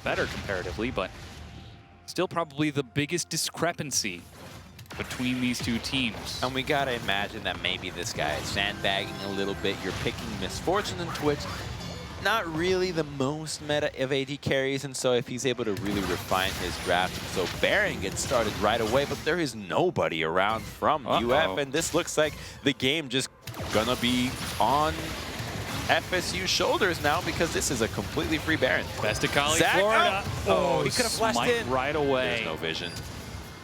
better comparatively, but still probably the biggest discrepancy between these two teams. And we gotta imagine that maybe this guy is sandbagging a little bit. You're picking Misfortune and Twitch. Not really the most meta of AD carries, and so if he's able to really refine his draft, so Baron gets started right away, but there is nobody around from UF, and this looks like the game just gonna be on FSU's shoulders now because this is a completely free Baron. Best of Kali, Zach, Florida. oh, he could have flashed smite in. right away. There's no vision.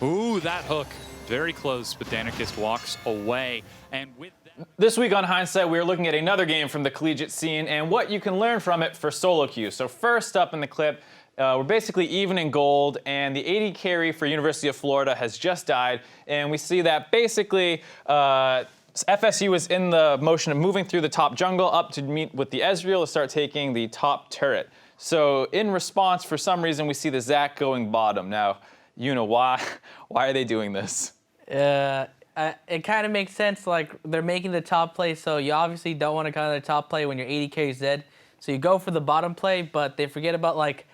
Ooh, that hook. Very close, but Danikist walks away. And with that... This week on Hindsight, we are looking at another game from the collegiate scene and what you can learn from it for solo queue. So first up in the clip, we're basically even in gold, and the AD carry for University of Florida has just died, and we see that basically FSU is in the motion of moving through the top jungle up to meet with the Ezreal to start taking the top turret. So in response, for some reason, we see the Zach going bottom. Now, YoonA, why are they doing this? It kind of makes sense. Like, they're making the top play, so you obviously don't want to go to the top play when your AD carry's dead. So you go for the bottom play, but they forget about, like,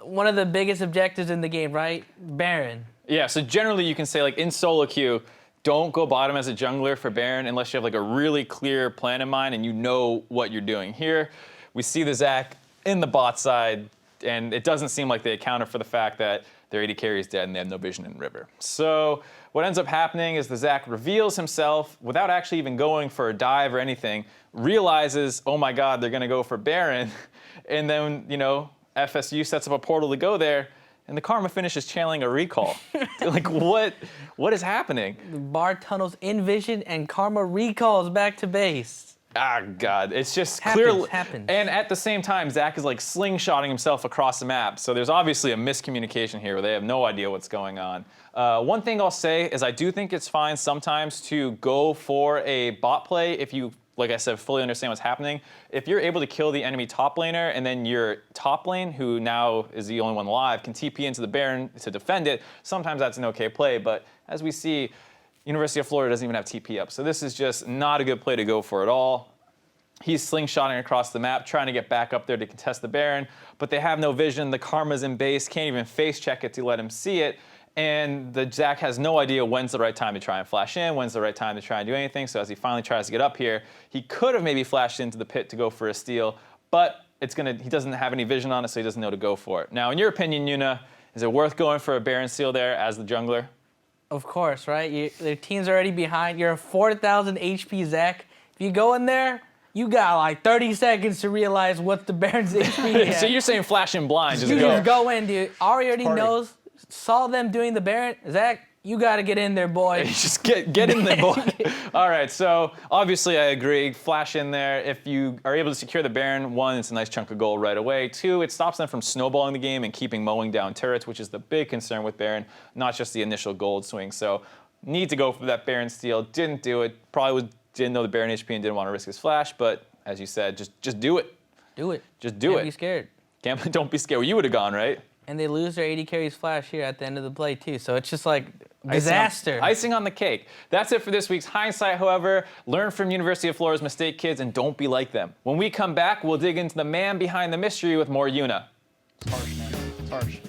one of the biggest objectives in the game, right? Baron. Yeah, so generally you can say, like, in solo queue, don't go bottom as a jungler for Baron unless you have, like, a really clear plan in mind and you know what you're doing. Here, we see the Zach in the bot side, and it doesn't seem like they accounted for the fact that their AD carry is dead and they have no vision in river. So what ends up happening is the Zach reveals himself without actually even going for a dive or anything, realizes, oh my God, they're gonna go for Baron. And then, you know, FSU sets up a portal to go there, and the Karma finishes channeling a recall. Like, what is happening? Bar tunnels in vision and Karma recalls back to base. Ah, God, it's just Happens. And at the same time, Zach is like slingshotting himself across the map. So there's obviously a miscommunication here where they have no idea what's going on. One thing I'll say is I do think it's fine sometimes to go for a bot play if you, like I said, fully understand what's happening. If you're able to kill the enemy top laner and then your top lane, who now is the only one alive, can TP into the Baron to defend it, sometimes that's an okay play. But as we see, University of Florida doesn't even have TP up. So this is just not a good play to go for at all. He's slingshotting across the map, trying to get back up there to contest the Baron, but they have no vision. The Karma's in base, can't even face check it to let him see it. And the Zach has no idea when's the right time to try and flash in, when's the right time to try and do anything. So as he finally tries to get up here, he could have maybe flashed into the pit to go for a steal, but he doesn't have any vision on it, so he doesn't know to go for it. Now, in your opinion, YoonA, is it worth going for a Baron steal there as the jungler? Of course, right? Their team's already behind. You're a 4,000 HP Zach. If you go in there, you got like 30 seconds to realize what the Baron's HP is. So you're saying flash in blind, just you go. Just go in, dude. Ari already knows, saw them doing the Baron. Zach, you got to get in there, boy. Just get in there, boy. All right, so obviously I agree. Flash in there. If you are able to secure the Baron, one, it's a nice chunk of gold right away. Two, it stops them from snowballing the game and keeping mowing down turrets, which is the big concern with Baron, not just the initial gold swing. So need to go for that Baron steal. Didn't do it. Probably didn't know the Baron HP and didn't want to risk his flash, but as you said, just do it. Do it. Just do it. Can't be scared. Don't be scared. Well, you would have gone, right? And they lose their AD carries flash here at the end of the play, too. So it's just like disaster. Icing on the cake. That's it for this week's Hindsight, however. Learn from University of Florida's mistake kids and don't be like them. When we come back, we'll dig into the man behind the mystery with more YoonA. It's harsh, man. It's harsh.